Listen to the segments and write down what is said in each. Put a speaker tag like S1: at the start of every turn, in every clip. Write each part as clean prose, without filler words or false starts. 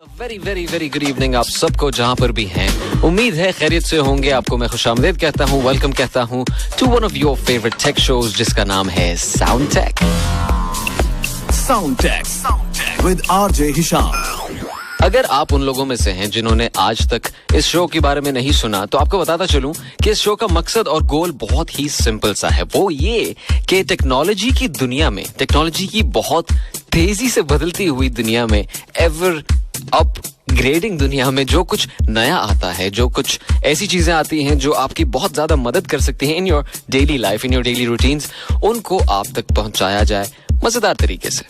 S1: Very very very good evening आप सबको जहां पर भी हैं. उम्मीद है खैरियत से होंगे. आपको मैं खुशामदीद कहता हूं, वेलकम कहता हूं to one of your favourite tech shows जिसका नाम है sound tech.
S2: Sound tech with RJ Hisham.
S1: अगर आप उन लोगों में से हैं जिन्होंने आज तक इस शो के बारे में नहीं सुना तो आपको बताता चलूं कि इस शो का मकसद और गोल बहुत ही सिंपल सा है. वो ये कि टेक्नोलॉजी की दुनिया में, टेक्नोलॉजी की बहुत तेजी से बदलती हुई दुनिया में, एवर अपग्रेडिंग दुनिया में जो कुछ नया आता है, जो कुछ ऐसी चीजें आती हैं जो आपकी बहुत ज्यादा मदद कर सकती हैं in your daily life, in your daily routines, उनको आप तक पहुंचाया जाए मजेदार तरीके से.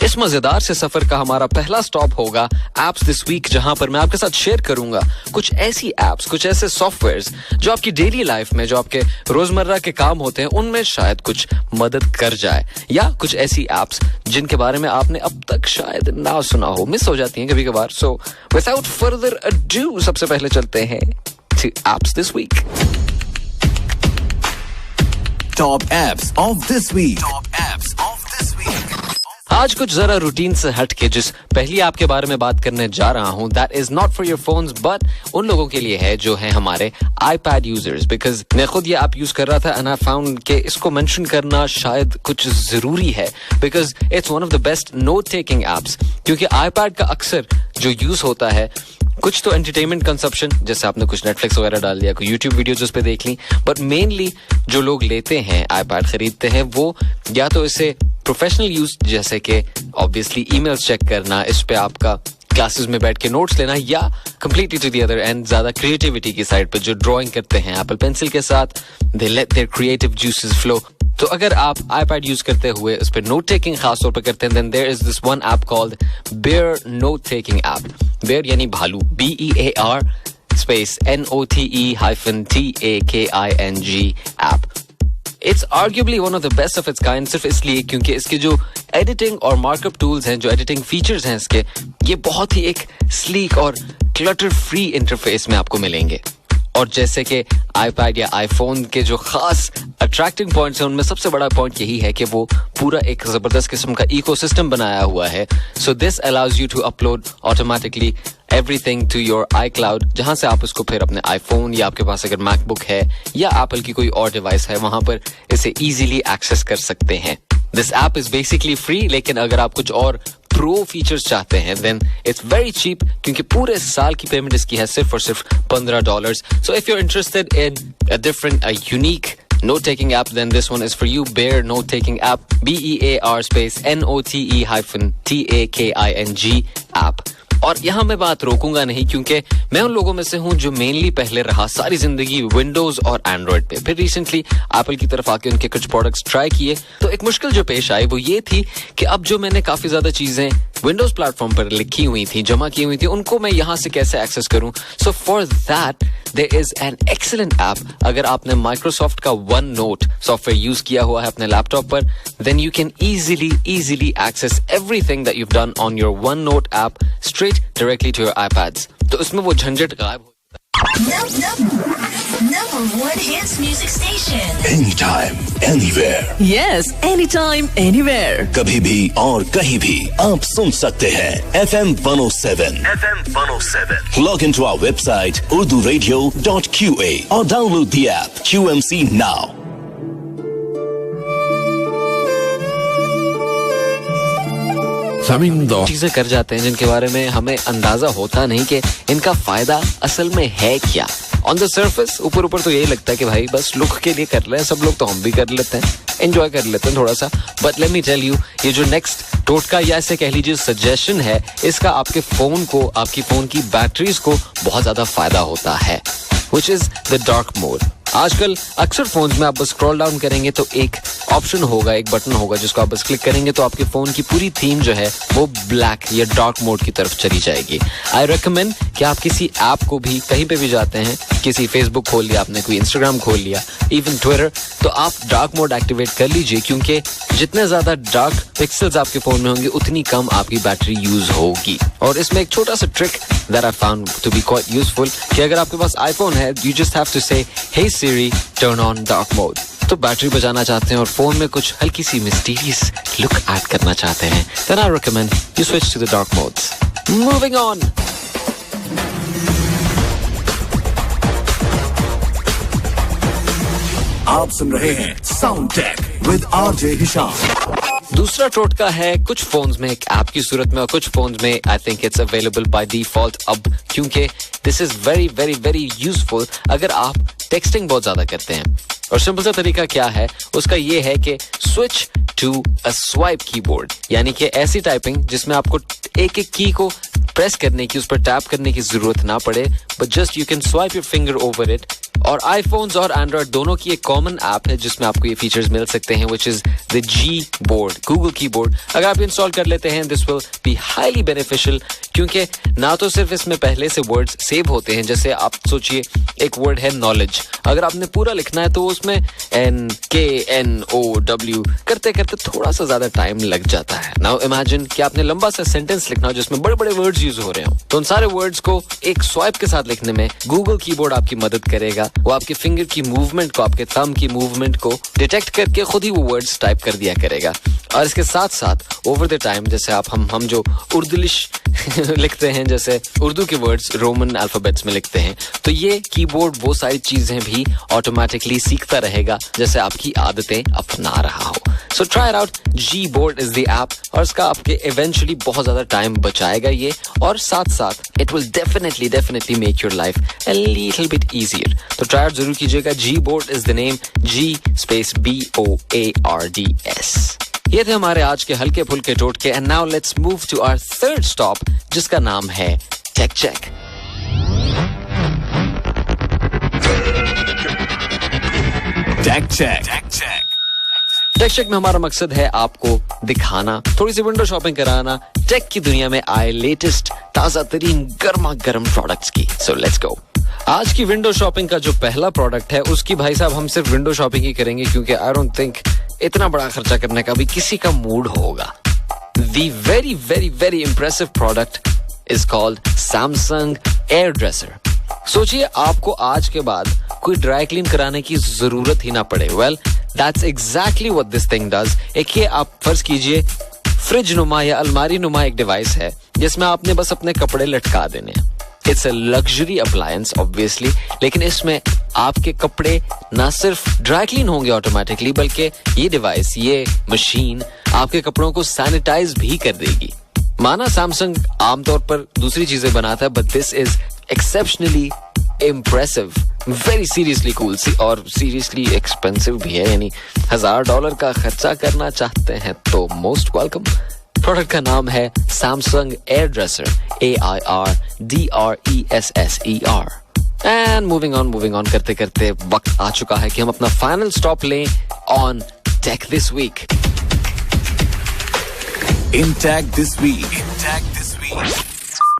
S1: इस मजेदार से सफर का हमारा पहला स्टॉप होगा एप्स दिस वीक, जहां पर मैं आपके साथ शेयर करूंगा कुछ ऐसी एप्स, कुछ ऐसे सॉफ्टवेयर्स जो आपकी डेली लाइफ में, जो आपके रोजमर्रा के काम होते हैं, उनमें शायद कुछ मदद कर जाए, या कुछ ऐसी एप्स जिनके बारे में आपने अब तक शायद ना सुना हो, मिस हो जाती हैं कभी कभार. सो विदाउट फर्दर अडू सबसे पहले चलते हैं to apps this week.
S2: Top apps of this week.
S1: आज कुछ जरा रूटीन से हट के जिस पहली ऐप के बारे में बात करने जा रहा हूं, that is not for your phones but उन लोगों के लिए है जो है हमारे iPad यूजर्स. बिकॉज मैं खुद ये ऐप यूज कर रहा था एंड आई फाउंड कि इसको मेंशन करना शायद कुछ जरूरी है, because it's one of the best note taking apps. क्योंकि iPad का अक्सर जो यूज होता है, कुछ तो एंटरटेनमेंट कंजप्शन, जैसे आपने कुछ नेटफ्लिक्स वगैरह डाल दिया, कोई यूट्यूब वीडियोज उस पे देख ली, बट मेनली जो लोग लेते हैं iPad खरीदते हैं, वो या तो इसे प्रोफेशनल यूज, जैसे कि ऑब्वियसली ईमेल्स चेक करना, इस पे आपका क्लासेस में बैठ के नोट्स लेना, या completely to the other end ज्यादा क्रिएटिविटी की साइड पर जो ड्राइंग करते हैं एप्पल पेंसिल के साथ, they let their creative juices flow. तो अगर आप iPad यूज करते हुए उस पर नोट टेकिंग खास तौर पर करते हैं, then there is this one app called bear note taking app. Bear यानी भालू, BEAR space NOTE-TAKING app. It's arguably one of the best of its kind, सिर्फ इसलिए क्योंकि इसके जो एडिटिंग और मार्कअप टूल्स हैं, जो एडिटिंग फीचर्स हैं इसके, ये बहुत ही एक स्लीक और क्लटर फ्री इंटरफेस में आपको मिलेंगे. और जैसे कि iPad या iPhone के जो खास अट्रैक्टिंग पॉइंट्स हैं, उनमें सबसे बड़ा पॉइंट यही है कि वो पूरा एक जबरदस्त किस्म का इकोसिस्टम बनाया हुआ है. So this allows you to upload automatically everything to your iCloud, जहां से आप उसको फिर अपने iPhone या आपके पास अगर MacBook है या Apple की कोई और डिवाइस है, वहां पर इसे इजीली एक्सेस कर सकते हैं. This app is basically free, लेकिन अगर आप कुछ और प्रो फीचर्स चाहते हैं देन इट्स वेरी चीप, क्योंकि पूरे साल की पेमेंट इसकी है सिर्फ और सिर्फ $15. So if you are interested in a different, a unique note taking app, then this one is for you. Bear note taking app, BEAR space NOTE-TAKING app. और यहाँ मैं बात रोकूंगा नहीं, क्योंकि मैं उन लोगों में से हूँ जो मेनली पहले रहा सारी जिंदगी विंडोज और एंड्रॉइड पे, फिर रिसेंटली एप्पल की तरफ आके उनके कुछ प्रोडक्ट्स ट्राई किए. तो एक मुश्किल जो पेश आई वो ये थी कि अब जो मैंने काफी ज्यादा चीजें विंडोज प्लेटफॉर्म पर लिखी हुई थी, जमा की हुई थी, उनको मैं यहाँ से कैसे एक्सेस करूँ. So for that there is an excellent app. अगर आपने माइक्रोसॉफ्ट का OneNote सॉफ्टवेयर यूज किया हुआ है अपने लैपटॉप पर, then you can easily access everything that you've done on your OneNote app straight directly to your iPads. तो उसमें वो झंझट गायब हो.
S3: Number one hits music station.
S2: Anytime, anywhere.
S4: Yes, anytime, anywhere.
S2: कभी भी और कहीं भी आप सुन सकते हैं. FM 107. Log into our website urduradio.qa or download the app QMC now.
S1: चीजें कर जाते हैं जिनके बारे में हमें अंदाजा होता नहीं कि इनका फायदा असल में है क्या. ऑन द सर्फेस ऊपर ऊपर तो यही लगता है कि भाई बस लुक के लिए कर रहे हैं सब लोग, तो हम भी कर लेते हैं, एंजॉय कर लेते हैं थोड़ा सा. But let me tell you, ये जो नेक्स्ट टोटका या ऐसे कह लीजिए सजेशन है, इसका आपके फोन को, आपकी फोन की बैटरीज को बहुत ज्यादा फायदा होता है, which is the dark mode. आजकल अक्सर फोन्स में आप बस स्क्रॉल डाउन करेंगे तो एक ऑप्शन होगा, एक बटन होगा जिसको आप बस क्लिक करेंगे तो आपके फोन की पूरी थीम जो है वो ब्लैक या डार्क मोड की तरफ चली जाएगी. आई रेकमेंड कि आप किसी ऐप को भी, कहीं पे भी जाते हैं, किसी फेसबुक खोल लिया आपने, कोई इंस्टाग्राम खोल लिया, इवन ट्विटर, तो आप डार्क मोड एक्टिवेट कर लीजिए, क्योंकि जितने ज्यादा डार्क पिक्सल्स आपके फोन में होंगे उतनी कम आपकी बैटरी यूज होगी. और इसमें एक छोटा सा trick that I found to be quite useful कि अगर आपके पास आईफोन है, you just have to say hey Siri turn on dark mode. तो बैटरी बचाना चाहते हैं और फोन में कुछ हल्की सी मिस्टीरियस लुक ऐड करना चाहते हैं, then I recommend you switch to the dark modes. Moving on.
S2: आप सुन रहे हैं sound tech with RJ Hisham.
S1: दूसरा टोटका है कुछ फोन्स में एक ऐप की सूरत में और कुछ फोन्स में I think it's available by default अब, क्योंकि this is very very very useful अगर आप टेक्सटिंग बहुत ज्यादा करते हैं. और सिंपल सा तरीका क्या है उसका, ये है कि switch to a swipe keyboard, यानी कि ऐसी टाइपिंग जिसमें आपको एक एक की को प्रेस करने की, उस पर टैप करने की जरूरत ना पड़े, but just you can swipe your finger over it. और आईफोन्स और एंड्रॉइड दोनों की एक कॉमन ऐप है जिसमें आपको ये फीचर्स मिल सकते हैं, which is the Gboard, Google keyboard. अगर आप इंस्टॉल कर लेते हैं this will be highly beneficial, क्योंकि ना तो सिर्फ इसमें पहले से वर्ड्स सेव होते हैं, जैसे आप सोचिए एक वर्ड है नॉलेज, अगर आपने पूरा लिखना है तो उसमें NKNOW करते करते थोड़ा सा ज्यादा टाइम लग जाता है. नाउ इमेजिन कि आपने लंबा सा सेंटेंस लिखना हो जिसमें बड़े बड़े वर्ड्स यूज हो रहे हो, तो उन सारे वर्ड्स को एक स्वाइप के साथ लिखने में गूगल कीबोर्ड आपकी मदद करेगा. वो आपके फिंगर की मूवमेंट को, आपके थंब की मूवमेंट को डिटेक्ट करके खुद ही वो वर्ड्स टाइप कर दिया करेगा. और इसके साथ साथ ओवर द टाइम, जैसे आप हम जो उर्दूलिश लिखते हैं, जैसे उर्दू के वर्ड्स रोमन अल्फाबेट्स में लिखते हैं, तो ये कीबोर्ड वो सारी चीजें भी ऑटोमेटिकली सीखता रहेगा जैसे आपकी आदतें अपना रहा हो. So try it out. Ji board is the app और इसका आपके इवेंचुअली बहुत ज्यादा टाइम बचाएगा ये, और साथ साथ it will definitely make your life a little bit easier. तो ट्राई आउट जरूर कीजिएगा. G board is the name, G space BOARDS. ये थे हमारे आज के हल्के फुल्के टोटके. And now let's move to our third stop जिसका नाम है tech check.
S2: Tech check.
S1: Tech check में हमारा मकसद है आपको दिखाना, थोड़ी सी विंडो शॉपिंग कराना टेक की दुनिया में आए लेटेस्ट ताजा तरीन गर्मा गर्म प्रोडक्ट्स की. So let's go. आज की विंडो शॉपिंग का जो पहला प्रोडक्ट है उसकी भाई साहब हम सिर्फ विंडो शॉपिंग ही करेंगे, क्योंकि आई डोंट थिंक इतना बड़ा खर्चा करने का भी किसी का मूड होगा. The very impressive product is called Samsung Air Dresser. सोचिए आपको आज के बाद कोई ड्राई क्लीन कराने की जरूरत ही ना पड़े. Well, that's exactly what this thing does. एक ये आप फर्ज कीजिए फ्रिज नुमा या अलमारी नुमा एक डिवाइस है जिसमें आपने बस अपने कपड़े लटका देने हैं. It's a luxury appliance obviously, लेकिन इसमें आपके कपड़े ना सिर्फ ड्राई क्लीन होंगे ऑटोमेटिकली, बल्कि ये डिवाइस, ये मशीन आपके कपड़ों को सैनिटाइज भी कर देगी. माना सैमसंग आमतौर पर दूसरी चीजें बनाता है, but this is exceptionally impressive, very seriously cool और सीरियसली एक्सपेंसिव भी है. यानी $1000 का खर्चा करना चाहते हैं तो मोस्ट वेलकम. प्रोडक्ट का नाम है Samsung Air Dresser, AIRDRESSER. And moving on करते करते वक्त आ चुका है कि हम अपना फाइनल स्टॉप लें on tech this week.
S2: In tech this week.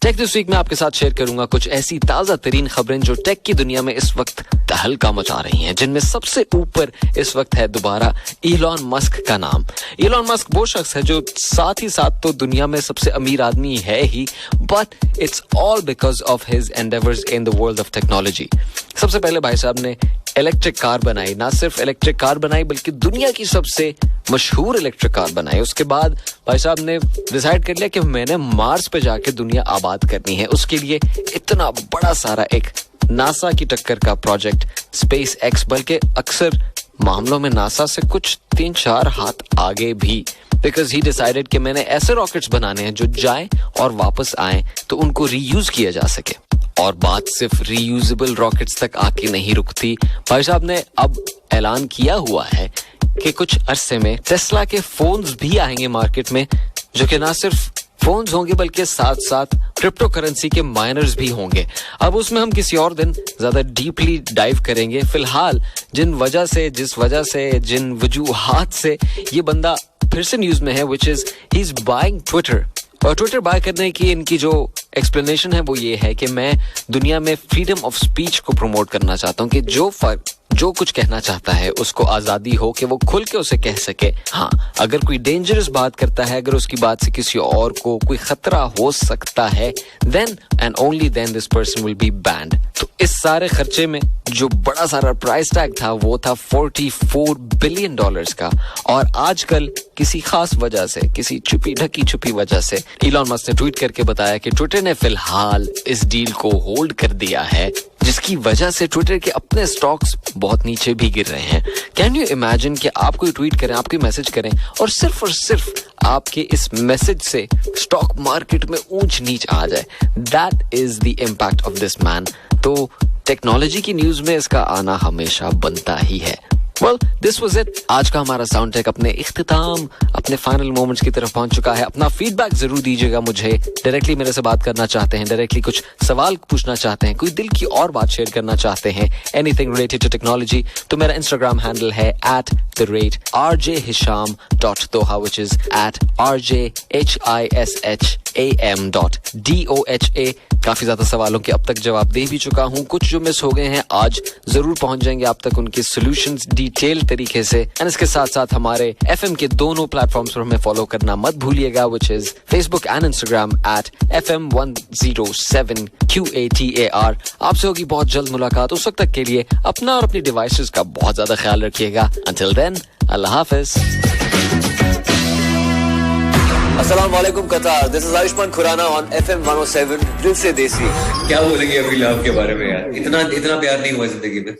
S1: Tech this week में आपके साथ शेयर करूंगा कुछ ऐसी ताजा तरीन खबरें जो टेक की दुनिया में इस वक्त तहलका मचा रही हैं, जिनमें सबसे ऊपर इस वक्त है दोबारा इलॉन मस्क का नाम. इलॉन मस्क वो शख्स है जो साथ ही साथ तो दुनिया में सबसे अमीर आदमी है ही, but it's all because of his endeavours in the world of technology. सबसे पहले भाई साहब ने इलेक्ट्रिक कार बनाई, ना सिर्फ इलेक्ट्रिक कार बनाई बल्कि दुनिया की सबसे मशहूर इलेक्ट्रिक कार बनाई. उसके बाद भाई साहब ने डिसाइड कर लिया कि मैंने मार्स पे जाके दुनिया आबाद करनी है. उसके लिए इतना बड़ा सारा एक नासा की टक्कर का प्रोजेक्ट स्पेस एक्स, बल्कि अक्सर मामलों में नासा से कुछ 3-4 हाथ आगे भी, बिकॉज ही डिसाइडेड कि मैंने ऐसे रॉकेट्स बनाने हैं जो जाएं और वापस आएं तो उनको रीयूज किया जा सके. और बात सिर्फ रीयूजेबल रॉकेट्स तक आके नहीं रुकती. भाई साहब ने अब ऐलान किया हुआ है कि कुछ अरसे में टेस्ला के फोन्स भी आएंगे मार्केट में, जो कि ना सिर्फ फोन्स होंगे बल्कि साथ साथ क्रिप्टो करेंसी के माइनर्स भी होंगे. अब उसमें हम किसी और दिन ज्यादा डीपली डाइव करेंगे. फिलहाल जिन वजूहात से ये बंदा फिर से न्यूज में है, which is he is buying Twitter. और ट्विटर बाय करने की इनकी जो एक्सप्लेनेशन है वो ये है कि मैं दुनिया में फ्रीडम ऑफ स्पीच को प्रमोट करना चाहता हूँ, कि जो कुछ कहना चाहता है उसको आजादी हो कि वो खुल के उसे कह सके. हाँ, अगर कोई डेंजरस बात करता है, अगर उसकी बात से किसी और को कोई खतरा हो सकता है, then and only then this person will be banned. तो इस सारे खर्चे में जो बड़ा सारा प्राइस टैग था वो था $44 बिलियन का। और आजकल किसी खास वजह से, किसी छुपी वजह से इलॉन मस्क ने ट्वीट करके बताया कि ट्विटर ने फिलहाल इस डील को होल्ड कर दिया है, जिसकी वजह से ट्विटर के अपने स्टॉक्स बहुत नीचे भी गिर रहे हैं। कैन यू इमेजिन कि आप कोई ट्वीट करें, आप कोई मैसेज करें और सिर्फ आपके इस मैसेज से स्टॉक मार्केट में ऊंच नीच आ जाए? That is the impact of this man. तो टेक्नोलॉजी की न्यूज में इसका आना हमेशा बनता ही है। Well, this was it. आज का हमारा साउंड ट्रैक अपने इख्तिताम, अपने फाइनल मोमेंट्स की तरफ पहुंच चुका है। अपना फीडबैक जरूर दीजिएगा मुझे। डायरेक्टली मेरे से बात करना चाहते हैं, डायरेक्टली कुछ सवाल पूछना चाहते हैं, कोई दिल की और बात शेयर करना चाहते हैं, एनीथिंग रिलेटेड टू टेक्नोलॉजी, तो मेरा इंस्टाग्राम हैंडल है @rjhisham.doha, which is @rjhisham.doha। काफी ज्यादा सवालों के अब तक जवाब दे भी चुका हूँ। कुछ जो मिस हो गए हैं आज जरूर पहुंच जाएंगे आप तक उनके सॉल्यूशंस डिटेल तरीके से। एंड इसके साथ साथ हमारे FM के दोनों प्लेटफॉर्म्स पर हमें फॉलो करना मत भूलिएगा, which is Facebook and Instagram @FM107 QATAR। आपसे होगी बहुत जल्द मुलाकात। उस वक्त तक के लिए अपना और अपनी डिवाइसेस का बहुत ज्यादा ख्याल रखिएगा। Until then, अल्लाह हाफिज।
S5: अस्सलाम वालेकुम Qatar, this is Ayushmann Khurana on FM 107 दिल से देसी।
S6: क्या बोलेंगे अभी लव के बारे में यार, इतना प्यार नहीं हुआ जिंदगी में।